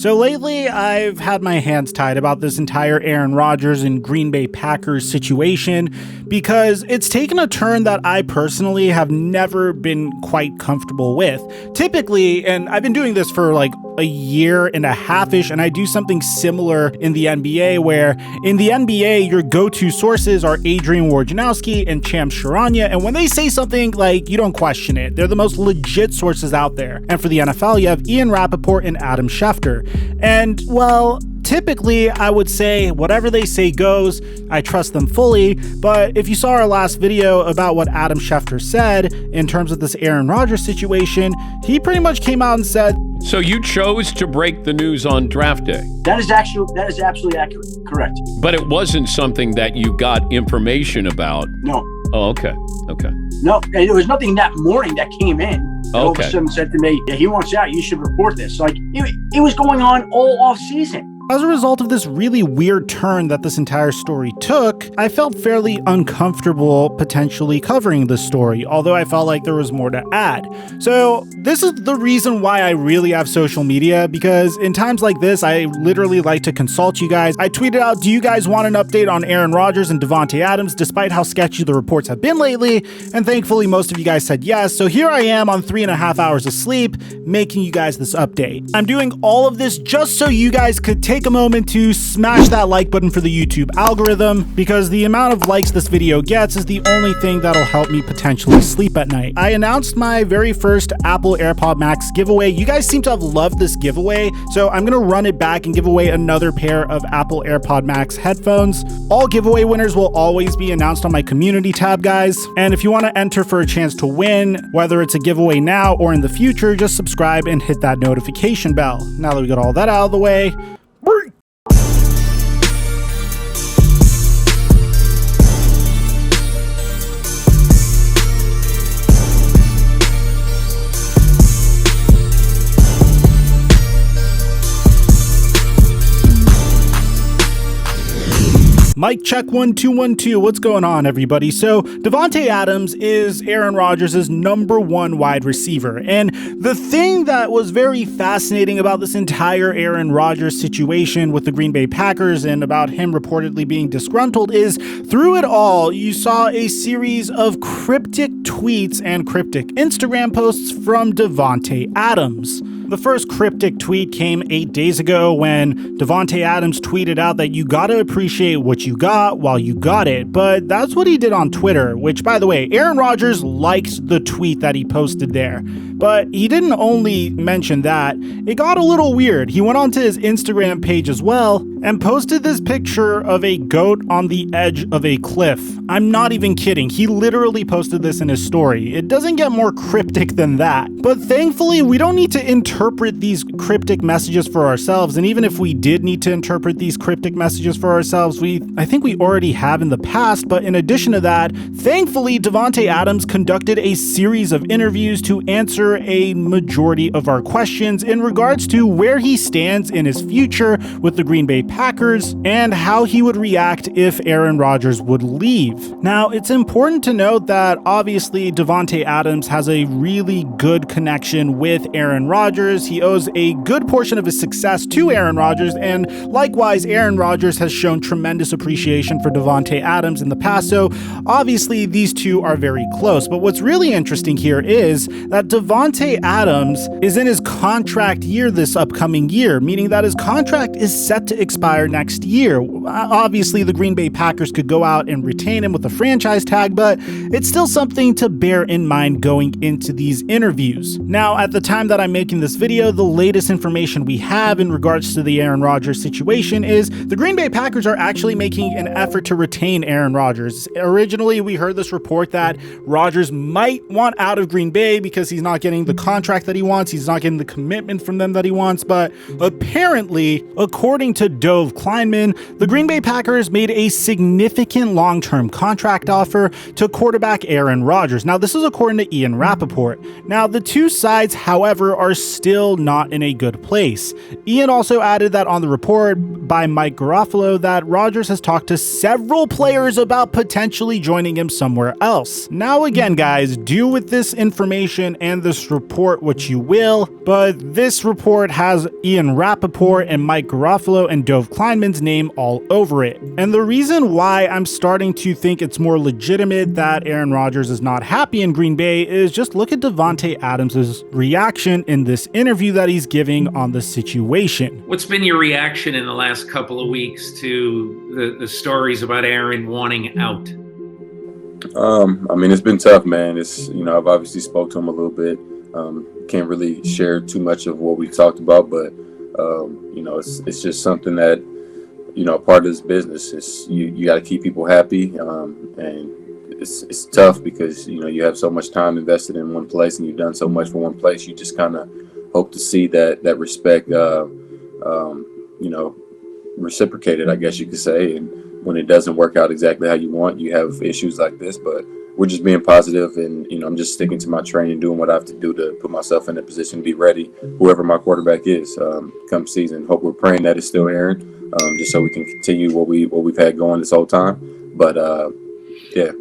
So lately, I've had my hands tied about this entire Aaron Rodgers and Green Bay Packers situation because it's taken a turn that I personally have never been quite comfortable with. Typically, and I've been doing this for like a year and a half-ish, and I do something similar in the NBA, where in the NBA, your go-to sources are Adrian Wojnarowski and Shams Charania, and when they say something, like, you don't question it. They're the most legit sources out there. And for the NFL, you have Ian Rappaport and Adam Schefter. And, well, typically, I would say whatever they say goes. I trust them fully. But if you saw our last video about what Adam Schefter said in terms of this Aaron Rodgers situation, he pretty much came out and said, so you chose to break the news on draft day? That is absolutely accurate. Correct. But it wasn't something that you got information about? No. Oh, okay. Okay. No, there was nothing that morning that came in. All of a sudden said to me, yeah, he wants out. You should report this. Like, it was going on all off season. As a result of this really weird turn that this entire story took, I felt fairly uncomfortable potentially covering this story, although I felt like there was more to add. So this is the reason why I really have social media, because in times like this, I literally like to consult you guys. I tweeted out, do you guys want an update on Aaron Rodgers and Davante Adams, despite how sketchy the reports have been lately? And thankfully, most of you guys said yes. So here I am on 3.5 hours of sleep, making you guys this update. I'm doing all of this just so you guys could take a moment to smash that like button for the YouTube algorithm, because the amount of likes this video gets is the only thing that'll help me potentially sleep at night. I announced my very first Apple AirPod Max giveaway. You guys seem to have loved this giveaway, so I'm gonna run it back and give away another pair of Apple AirPod Max headphones. All giveaway winners will always be announced on my community tab, guys. And if you want to enter for a chance to win, whether it's a giveaway now or in the future, just subscribe and hit that notification bell. Now that we got all that out of the way, Mic check 1 2 1 2. What's going on, everybody? So Davante Adams is Aaron Rodgers' #1 wide receiver. And the thing that was very fascinating about this entire Aaron Rodgers situation with the Green Bay Packers and about him reportedly being disgruntled is through it all, you saw a series of cryptic tweets and cryptic Instagram posts from Davante Adams. The first cryptic tweet came 8 days ago when Davante Adams tweeted out that you gotta appreciate what you got while you got it. But that's what he did on Twitter, which, by the way, Aaron Rodgers liked the tweet that he posted there. But he didn't only mention that. It got a little weird. He went onto his Instagram page as well and posted this picture of a goat on the edge of a cliff. I'm not even kidding. He literally posted this in his story. It doesn't get more cryptic than that. But thankfully, we don't need to interpret these cryptic messages for ourselves. And even if we did need to interpret these cryptic messages for ourselves, I think we already have in the past. But in addition to that, thankfully, Davante Adams conducted a series of interviews to answer a majority of our questions in regards to where he stands in his future with the Green Bay Packers and how he would react if Aaron Rodgers would leave. Now, it's important to note that obviously Davante Adams has a really good connection with Aaron Rodgers. He owes a good portion of his success to Aaron Rodgers, and likewise, Aaron Rodgers has shown tremendous appreciation for Davante Adams in the past, so obviously these two are very close. But what's really interesting here is that Davante Adams is in his contract year this upcoming year, meaning that his contract is set to expire next year. Obviously, the Green Bay Packers could go out and retain him with a franchise tag, but it's still something to bear in mind going into these interviews. Now, at the time that I'm making this video, the latest information we have in regards to the Aaron Rodgers situation is the Green Bay Packers are actually making an effort to retain Aaron Rodgers. Originally, we heard this report that Rodgers might want out of Green Bay because he's not getting the contract that he wants, he's not getting the commitment from them that he wants, but apparently, according to Dove Kleinman, the Green Bay Packers made a significant long-term contract offer to quarterback Aaron Rodgers. Now, this is according to Ian Rappaport. Now, the two sides, however, are still not in a good place. Ian also added that on the report by Mikerophone that Rodgers has talked to several players about potentially joining him somewhere else. Now, again, guys, do with this information and this report what you will, but but this report has Ian Rappaport and Mikerophone and Dov Kleinman's name all over it. And the reason why I'm starting to think it's more legitimate that Aaron Rodgers is not happy in Green Bay is just look at Davante Adams' reaction in this interview that he's giving on the situation. What's been your reaction in the last couple of weeks to the stories about Aaron wanting out? I mean, it's been tough, man. I've obviously spoke to him a little bit. Can't really share too much of what we talked about, but it's just something that, part of this business is you got to keep people happy, and it's tough because you have so much time invested in one place and you've done so much for one place. You just kind of hope to see that respect, reciprocated, I guess you could say. And when it doesn't work out exactly how you want, you have issues like this, but we're just being positive, and I'm just sticking to my training, doing what I have to do to put myself in a position to be ready, whoever my quarterback is, come season. Hope we're praying that it's still Aaron, just so we can continue what we've had going this whole time. But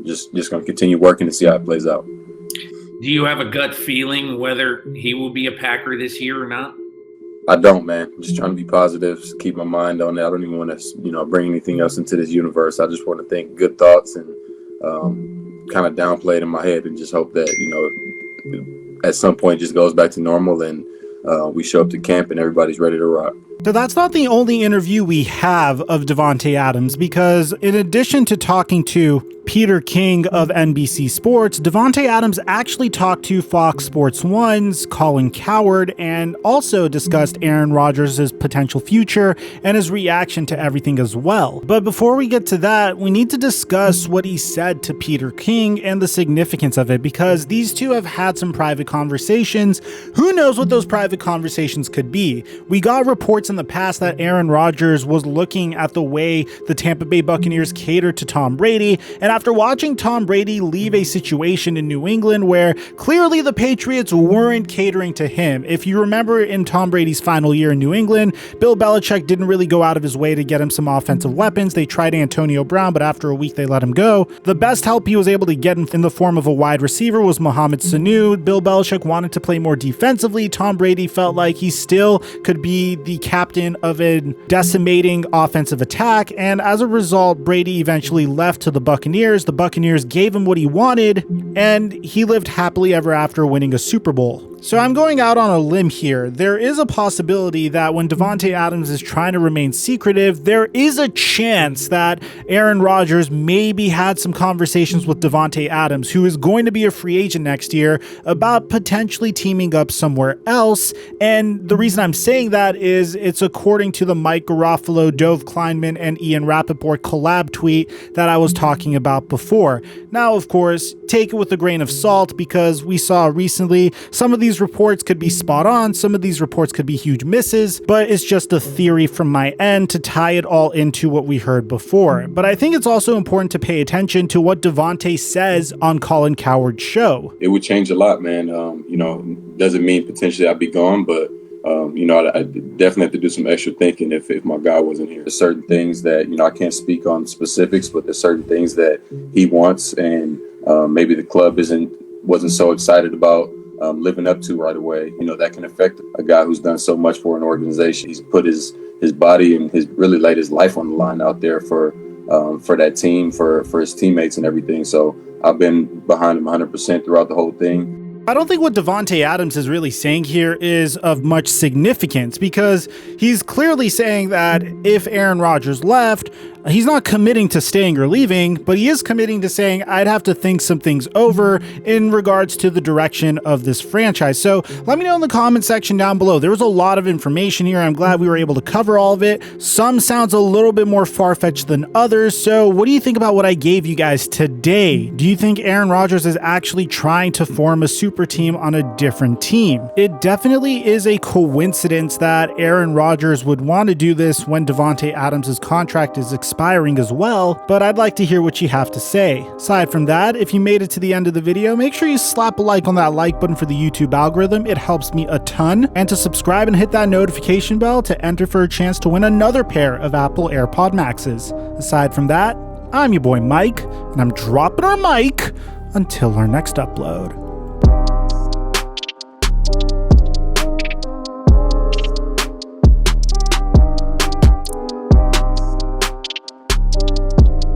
just gonna continue working to see how it plays out. Do you have a gut feeling whether he will be a Packer this year or not? I don't, man. I'm just trying to be positive, just keep my mind on that. I don't even want to, bring anything else into this universe. I just want to think good thoughts and kind of downplay it in my head and just hope that, at some point it just goes back to normal and we show up to camp and everybody's ready to rock. So that's not the only interview we have of Davante Adams, because in addition to talking to Peter King of NBC Sports, Davante Adams actually talked to Fox Sports 1's Colin Cowherd and also discussed Aaron Rodgers' potential future and his reaction to everything as well. But before we get to that, we need to discuss what he said to Peter King and the significance of it, because these two have had some private conversations. Who knows what those private conversations could be? We got reports in the past that Aaron Rodgers was looking at the way the Tampa Bay Buccaneers catered to Tom Brady, and after watching Tom Brady leave a situation in New England where clearly the Patriots weren't catering to him. If you remember, in Tom Brady's final year in New England, Bill Belichick didn't really go out of his way to get him some offensive weapons. They tried Antonio Brown, but after a week they let him go. The best help he was able to get in the form of a wide receiver was Mohamed Sanu. Bill Belichick wanted to play more defensively. Tom Brady felt like he still could be the captain of a decimating offensive attack, and as a result, Brady eventually left to the Buccaneers. The Buccaneers gave him what he wanted, and he lived happily ever after, winning a Super Bowl. So I'm going out on a limb here. There is a possibility that when Davante Adams is trying to remain secretive, there is a chance that Aaron Rodgers maybe had some conversations with Davante Adams, who is going to be a free agent next year, about potentially teaming up somewhere else. And the reason I'm saying that is it's according to the Mikerophone, Dov Kleinman, and Ian Rappaport collab tweet that I was talking about before. Now, of course, take it with a grain of salt, because we saw recently some of these reports could be spot on, some of these reports could be huge misses, but it's just a theory from my end to tie it all into what we heard before. But I think it's also important to pay attention to what Davante says on Colin Cowherd's show. It would change a lot, man. Doesn't mean potentially I'd be gone, but I definitely have to do some extra thinking if my guy wasn't here. There's certain things that, I can't speak on specifics, but there's certain things that he wants and maybe the club wasn't so excited about living up to right away. That can affect a guy who's done so much for an organization. He's put his body and really laid his life on the line out there for that team, for his teammates and everything. So I've been behind him 100% throughout the whole thing. I don't think what Davante Adams is really saying here is of much significance, because he's clearly saying that if Aaron Rodgers left, he's not committing to staying or leaving, but he is committing to saying, I'd have to think some things over in regards to the direction of this franchise. So let me know in the comment section down below. There was a lot of information here. I'm glad we were able to cover all of it. Some sounds a little bit more far-fetched than others. So what do you think about what I gave you guys today? Do you think Aaron Rodgers is actually trying to form a super team on a different team? It definitely is a coincidence that Aaron Rodgers would want to do this when Davante Adams' contract is expiring as well, but I'd like to hear what you have to say. Aside from that, if you made it to the end of the video, make sure you slap a like on that like button for the YouTube algorithm. It helps me a ton. And to subscribe and hit that notification bell to enter for a chance to win another pair of Apple AirPod Maxes. Aside from that, I'm your boy Mike, and I'm dropping our mic until our next upload.